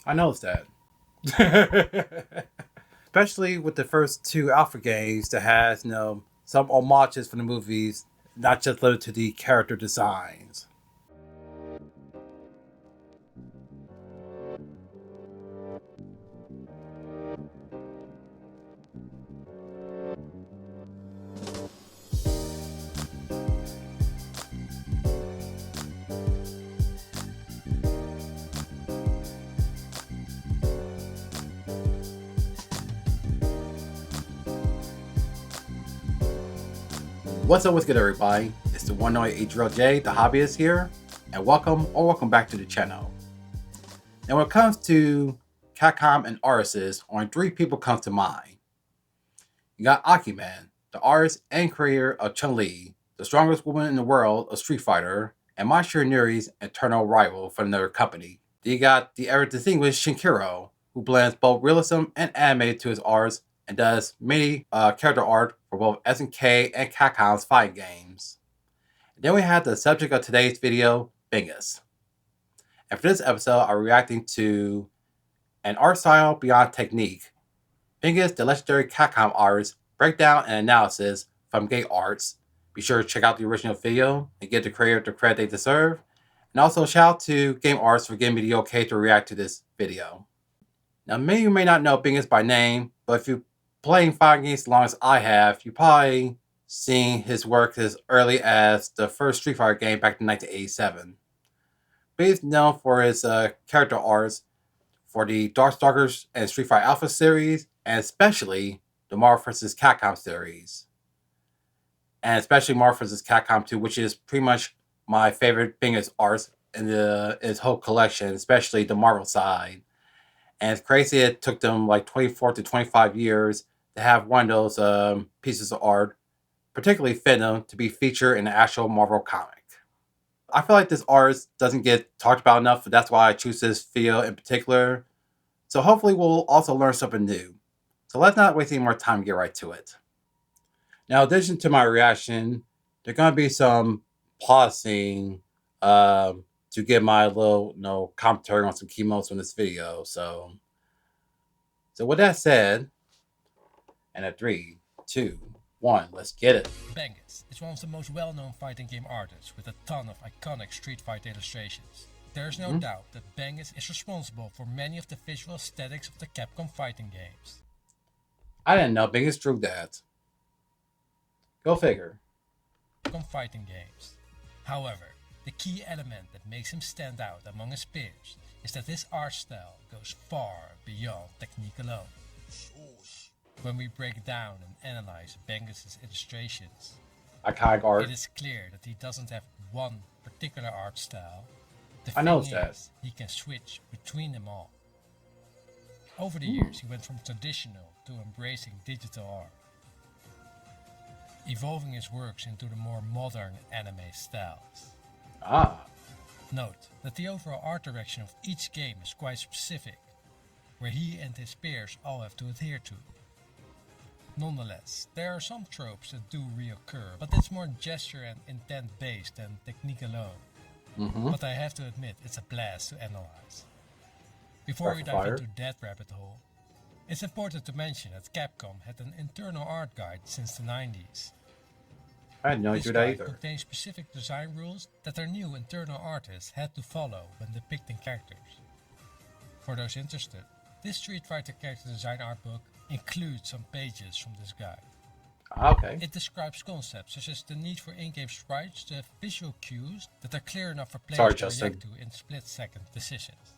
I noticed that. Especially with the first two alpha games that has, some homages from the movies, not just limited to the character designs. What's up, what's good, everybody? It's the one and only Adriel J, the hobbyist here, and welcome back to the channel. Now, when it comes to Capcom and artists, only three people come to mind. You got Akiman, the artist and creator of Chun-Li, the strongest woman in the world of Street Fighter, and Mai Shiranori's eternal rival for another company. Then you got the ever distinguished Shinkiro, who blends both realism and anime to his arts and does many character art for both SNK and Capcom's fighting games. And then we have the subject of today's video, Bengus. And for this episode, I'm reacting to an art style beyond technique. Bengus, the legendary Capcom artist, breakdown and analysis from Gay Arts. Be sure to check out the original video and give the creator the credit they deserve. And also shout out to Game Arts for giving me the okay to react to this video. Now, many of you may not know Bengus by name, but if you're playing fighting games as long as I have, you probably seen his work as early as the first Street Fighter game back in 1987. But he's known for his character arts for the Darkstalkers and Street Fighter Alpha series, and especially the Marvel vs. Capcom series. And especially Marvel vs. Capcom 2, which is pretty much my favorite Bengus arts in his whole collection, especially the Marvel side. And it's crazy it took them like 24 to 25 years to have one of those pieces of art, particularly Venom, to be featured in the actual Marvel comic. I feel like this art doesn't get talked about enough, but that's why I choose this video in particular. So hopefully we'll also learn something new. So let's not waste any more time and get right to it. Now, in addition to my reaction, there's going to be some pausing to get my little commentary on some key moments from this video. So with that said, and at 3, 2, 1, let's get it. Bengus is one of the most well-known fighting game artists with a ton of iconic Street Fighter illustrations. There is no doubt that Bengus is responsible for many of the visual aesthetics of the Capcom fighting games. I didn't know Bengus drew that. Go figure. Capcom fighting games. However, the key element that makes him stand out among his peers is that his art style goes far beyond technique alone. When we break down and analyze Bengus' illustrations, iconic art, it is clear that he doesn't have one particular art style. I know that. He can switch between them all. Over the years, he went from traditional to embracing digital art, evolving his works into the more modern anime styles. Note that the overall art direction of each game is quite specific, where he and his peers all have to adhere to. Nonetheless, there are some tropes that do reoccur, but it's more gesture and intent based than technique alone. But I have to admit, it's a blast to analyze. Before we dive into that rabbit hole, it's important to mention that Capcom had an internal art guide since the 90s. I didn't know you do that either. This guide contains specific design rules that their new internal artists had to follow when depicting characters. For those interested, this Street Fighter character design art book includes some pages from this guide. Okay. It describes concepts such as the need for in-game sprites to have visual cues that are clear enough for players to react to in split-second decisions.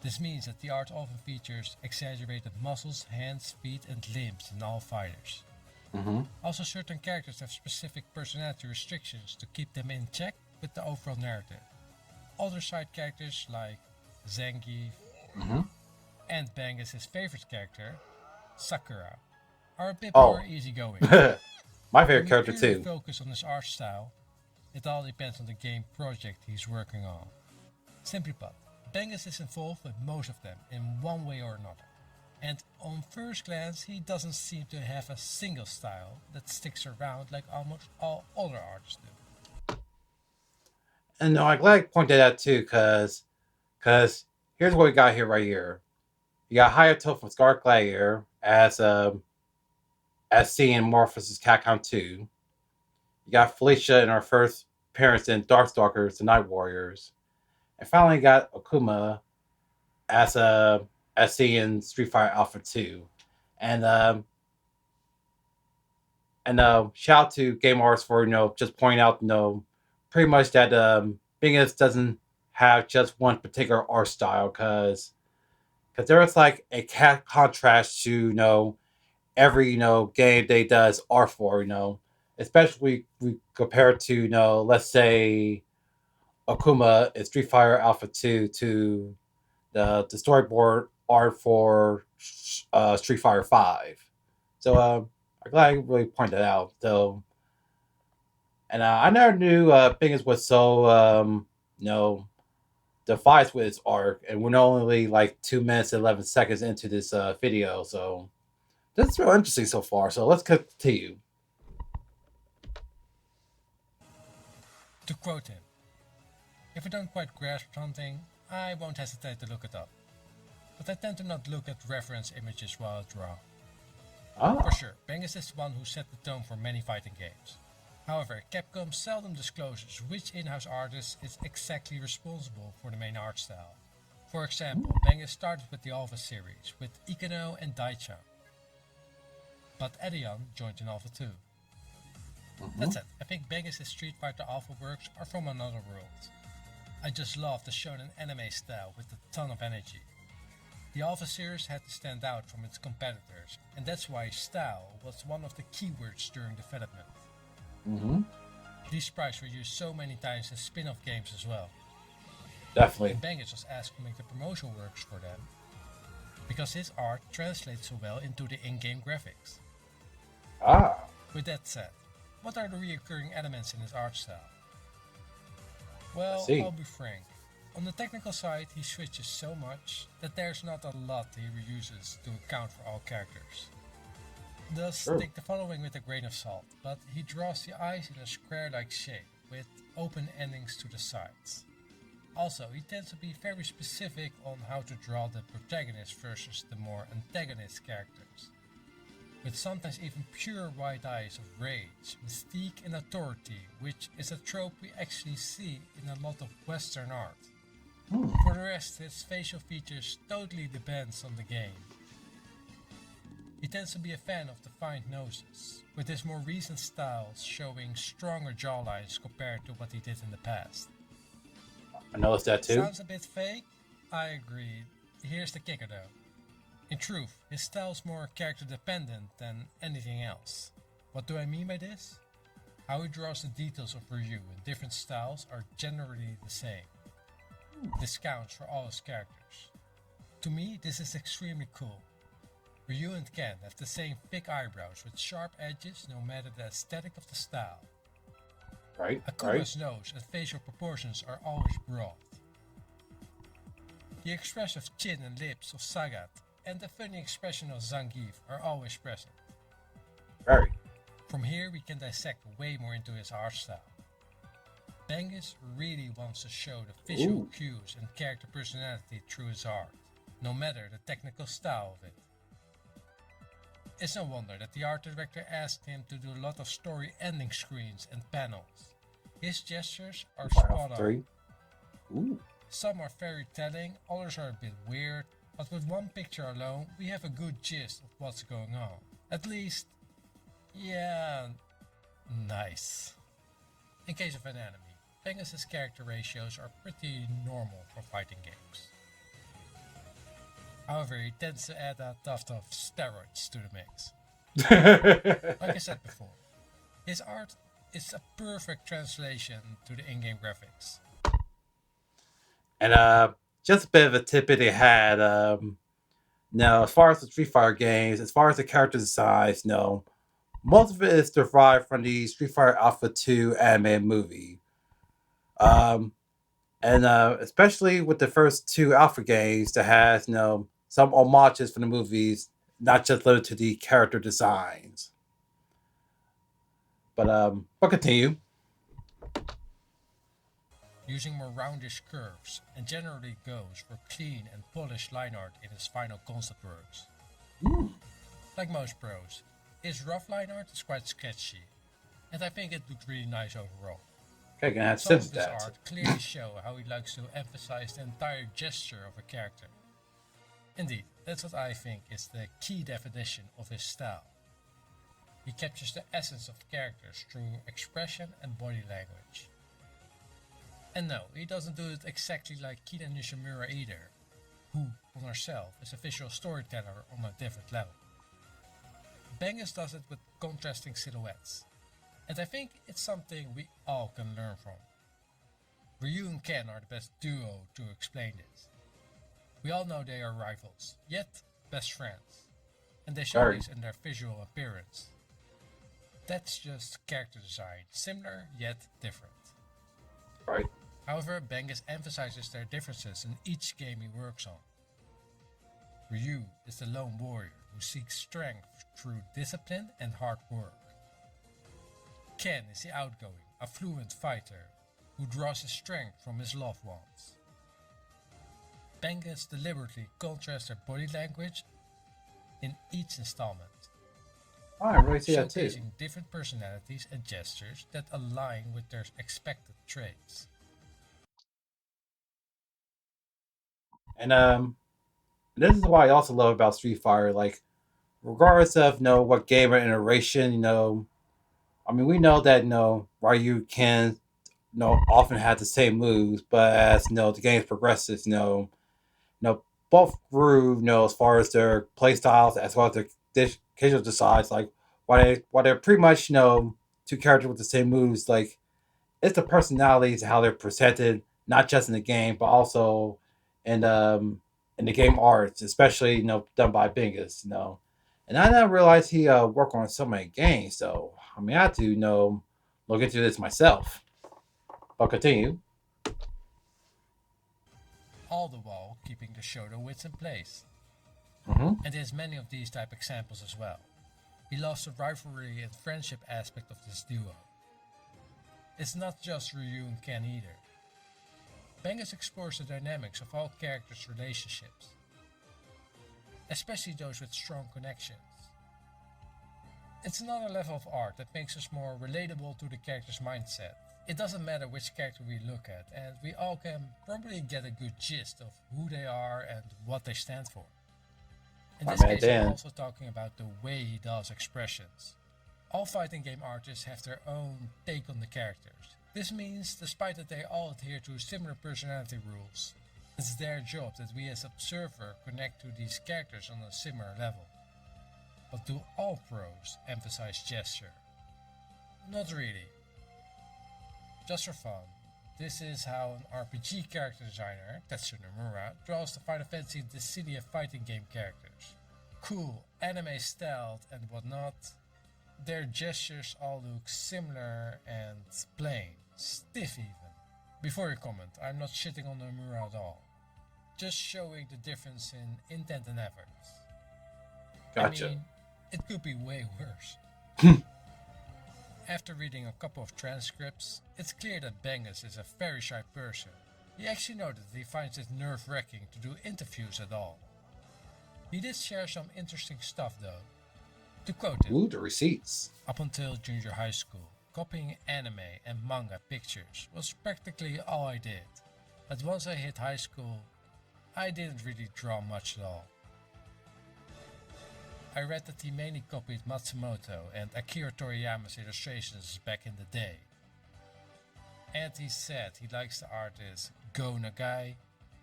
This means that the art often features exaggerated muscles, hands, feet and limbs in all fighters. Also, certain characters have specific personality restrictions to keep them in check with the overall narrative. Other side characters like Zangief and Bengus' favorite character, Sakura, are a bit more easygoing. My favorite character too. Focus on his art style, it all depends on the game project he's working on. Simply put, Bengus is involved with most of them in one way or another. And on first glance, he doesn't seem to have a single style that sticks around like almost all other artists do. And no, I'm glad I pointed that out too, because here's what we got here right here. You got Hayato from Scarlet Gladiator as seeing Morpheus' Capcom 2. You got Felicia in her first appearance in Darkstalkers, The Night Warriors. And finally you got Okuma as seeing Street Fighter Alpha 2. And shout out to Game Arts for just pointing out pretty much that Bengus doesn't have just one particular art style because there's like a contrast to every game they does art for especially we compare to let's say Okuma in Street Fighter Alpha 2 to the storyboard art for Street Fighter 5. So I'm glad you really pointed that out. So, and I never knew Bingus was so defies with its art, and we're only like 2 minutes and 11 seconds into this video. So that's real interesting so far. So let's continue. To quote him, "If I don't quite grasp something, I won't hesitate to look it up. But I tend to not look at reference images while I draw." For sure, Bengus is the one who set the tone for many fighting games. However, Capcom seldom discloses which in-house artist is exactly responsible for the main art style. For example, Bengus started with the Alpha series, with Ikono and Daichan. But Adriel joined in Alpha 2. That said, I think Bengus' Street Fighter Alpha works are from another world. I just love the shonen anime style with a ton of energy. The Alpha series had to stand out from its competitors, and that's why style was one of the keywords during development. These sprites were used so many times in spin-off games as well. Definitely. And Bengus was asked to make the promotional works for them, because his art translates so well into the in-game graphics. With that said, what are the recurring elements in his art style? Well, I'll be frank. On the technical side, he switches so much that there's not a lot he reuses to account for all characters. Thus, take the following with a grain of salt, but he draws the eyes in a square-like shape, with open endings to the sides. Also, he tends to be very specific on how to draw the protagonist versus the more antagonist characters, with sometimes even pure white eyes of rage, mystique and authority, which is a trope we actually see in a lot of Western art. For the rest, his facial features totally depends on the game. He tends to be a fan of defined noses, with his more recent styles showing stronger jawlines compared to what he did in the past. I noticed that too. Sounds a bit fake? I agree. Here's the kicker though. In truth, his style is more character dependent than anything else. What do I mean by this? How he draws the details of Ryu in different styles are generally the same. This counts for all his characters. To me, this is extremely cool. Ryu and Ken have the same thick eyebrows with sharp edges no matter the aesthetic of the style. Akuma's nose and facial proportions are always broad. The expressive chin and lips of Sagat and the funny expression of Zangief are always present. From here we can dissect way more into his art style. Bengus really wants to show the visual cues and character personality through his art, no matter the technical style of it. It's no wonder that the art director asked him to do a lot of story ending screens and panels. His gestures are spot on. Some are very telling, others are a bit weird, but with one picture alone we have a good gist of what's going on. At least, yeah, nice. In case of an enemy, Bengus' character ratios are pretty normal for fighting games. However, he tends to add a tuft of steroids to the mix. Like I said before, his art is a perfect translation to the in-game graphics. And just a bit of a tidbit they had. Now, as far as the Street Fighter games, as far as the character designs, most of it is derived from the Street Fighter Alpha 2 anime movie. And especially with the first two Alpha games that has, some homages from the movies, not just limited to the character designs. But we'll continue. using more roundish curves, and generally goes for clean and polished line art in his final concept works. Like most pros, his rough line art is quite sketchy, and I think it looks really nice overall. Okay, gonna have Some sense of his that. art clearly show how he likes to emphasize the entire gesture of a character. Indeed, that's what I think is the key definition of his style. He captures the essence of characters through expression and body language. And no, he doesn't do it exactly like Kina Nishimura either, who, on herself, is a visual storyteller on a different level. Bengus does it with contrasting silhouettes, and I think it's something we all can learn from. Ryu and Ken are the best duo to explain this. We all know they are rivals, yet best friends, and they show this in their visual appearance. That's just character design, similar yet different. Right. However, Bengus emphasizes their differences in each game he works on. Ryu is the lone warrior who seeks strength through discipline and hard work. Ken is the outgoing, affluent fighter who draws his strength from his loved ones. Bengus deliberately contrasts their body language in each installment, I really see that too. showcasing different personalities and gestures that align with their expected traits. And this is what I also love about Street Fighter. Like, regardless of what game or iteration, I mean, we know that Ryu can often have the same moves, but as the game progresses, both grew, as far as their play styles as well as their occasional decides, like while they're pretty much two characters with the same moves, like it's the personalities, how they're presented, not just in the game, but also in the game arts, especially done by Bengus, And I didn't realize he worked on so many games, so I mean I have to look into this myself. But continue. All the while keeping the shoulder widths in place. And there's many of these type examples as well. He loves the rivalry and friendship aspect of this duo. It's not just Ryu and Ken either. Bengus explores the dynamics of all characters' relationships, especially those with strong connections. It's another level of art that makes us more relatable to the character's mindset. It doesn't matter which character we look at, and we all can probably get a good gist of who they are and what they stand for. In this case, I'm also talking about the way he does expressions. All fighting game artists have their own take on the characters. This means, despite that they all adhere to similar personality rules, it's their job that we as observer connect to these characters on a similar level. But do all pros emphasize gesture? Not really. Just for fun, this is how an RPG character designer, Tetsuya Nomura, draws the Final Fantasy Dissidia fighting game characters. Cool, anime styled and whatnot. Their gestures all look similar and plain, stiff even. Before you comment, I'm not shitting on Nomura at all. Just showing the difference in intent and efforts. Gotcha. I mean, it could be way worse. After reading a couple of transcripts, it's clear that Bengus is a very shy person. He actually noted that he finds it nerve-wracking to do interviews at all. He did share some interesting stuff though. To quote him, ooh, the receipts. Up until junior high school, copying anime and manga pictures was practically all I did. But once I hit high school, I didn't really draw much at all. I read that he mainly copied Matsumoto and Akira Toriyama's illustrations back in the day. And he said he likes the artists Go Nagai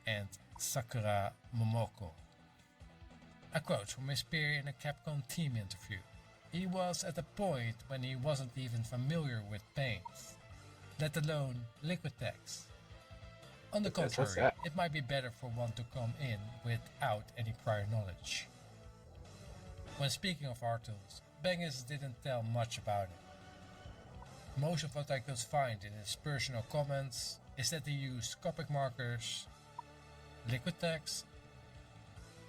and Sakura Momoko. A quote from his peer in a Capcom team interview. He was at a point when he wasn't even familiar with paints, let alone Liquitex. On the contrary, it might be better for one to come in without any prior knowledge. When speaking of art tools, Bengus didn't tell much about it. Most of what I could find in his personal comments is that he used Copic markers, Liquitex,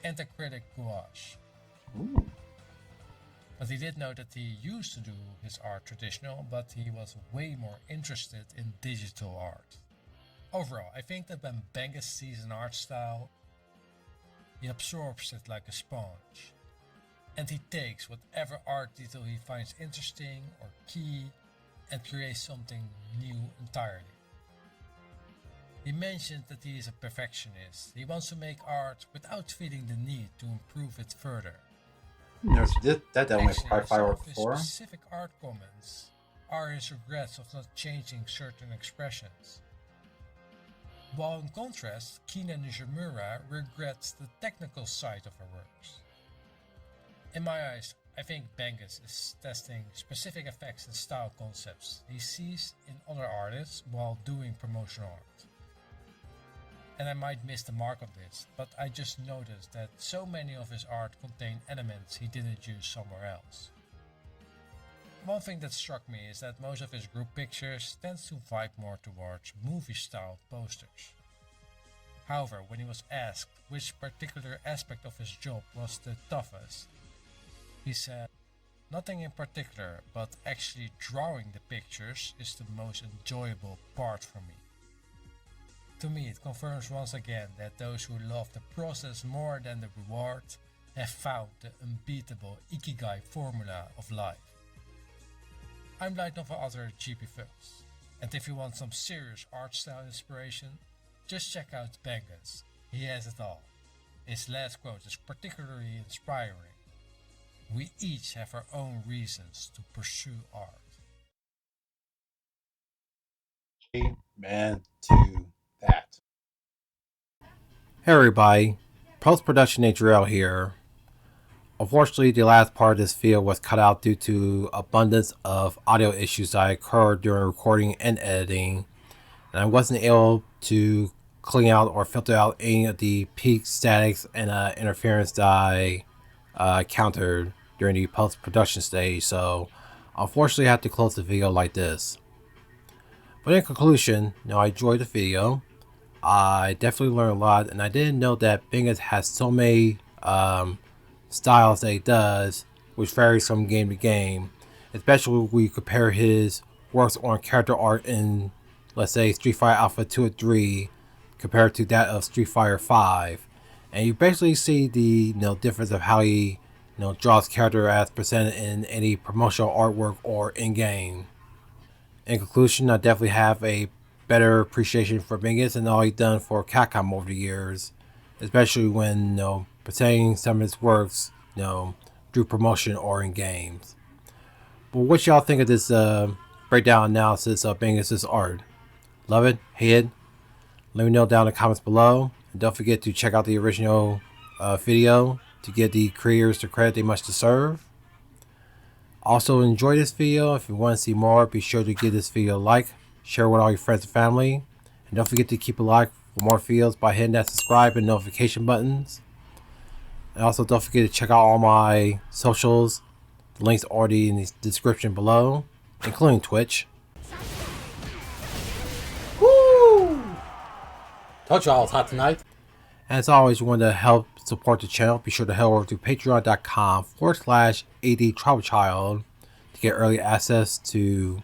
and acrylic gouache. Ooh. But he did note that he used to do his art traditional, but he was way more interested in digital art. Overall, I think that when Bengus sees an art style, he absorbs it like a sponge, and he takes whatever art detail he finds interesting or key and creates something new entirely. He mentioned that he is a perfectionist. He wants to make art without feeling the need to improve it further. Never did that demo Actually, by some of his before. specific art comments are his regrets of not changing certain expressions. While in contrast, Kina Nishimura regrets the technical side of her works. In my eyes, I think Bengus is testing specific effects and style concepts he sees in other artists while doing promotional art. And I might miss the mark of this, but I just noticed that so many of his art contain elements he didn't use somewhere else. One thing that struck me is that most of his group pictures tends to vibe more towards movie-style posters. However, when he was asked which particular aspect of his job was the toughest, he said, "Nothing in particular, but actually drawing the pictures is the most enjoyable part for me." To me, it confirms once again that those who love the process more than the reward have found the unbeatable Ikigai formula of life. I'm light novel author GP Films, and if you want some serious art style inspiration, just check out Bengus. He has it all. His last quote is particularly inspiring. We each have our own reasons to pursue art. Amen to that. Hey everybody, post-production Adriel here. Unfortunately, the last part of this video was cut out due to abundance of audio issues that occurred during recording and editing, and I wasn't able to clean out or filter out any of the peak statics and interference that I encountered during the post-production stage, so unfortunately I had to close the video like this. But in conclusion, I enjoyed the video. I definitely learned a lot, and I didn't know that Bengus has so many styles that he does, which varies from game to game, especially when we compare his works on character art in, let's say, Street Fighter Alpha 2 or 3 compared to that of Street Fighter 5, and you basically see the difference of how he draws character as presented in any promotional artwork or in-game. In conclusion, I definitely have a better appreciation for Bengus and all he's done for Capcom over the years, especially when presenting some of his works through promotion or in games. But what y'all think of this breakdown analysis of Bengus' art? Love it? Hate it? Let me know down in the comments below, and don't forget to check out the original video to give the creators the credit they much deserve. Also, enjoy this video. If you want to see more, be sure to give this video a like, share with all your friends and family, and don't forget to keep a like for more videos by hitting that subscribe and notification buttons. And also don't forget to check out all my socials. The links are already in the description below, including Twitch. Woo! Told y'all it's hot tonight. And as always, you want to help support the channel, be sure to head over to patreon.com/ADtheTRIBALCHILD to get early access to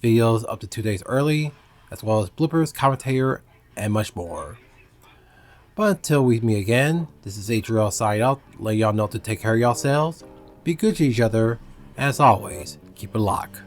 videos up to 2 days early, as well as bloopers, commentator, and much more. But until we meet again, this is Adriel signing out, letting y'all know to take care of yourselves, be good to each other, and as always, keep it locked.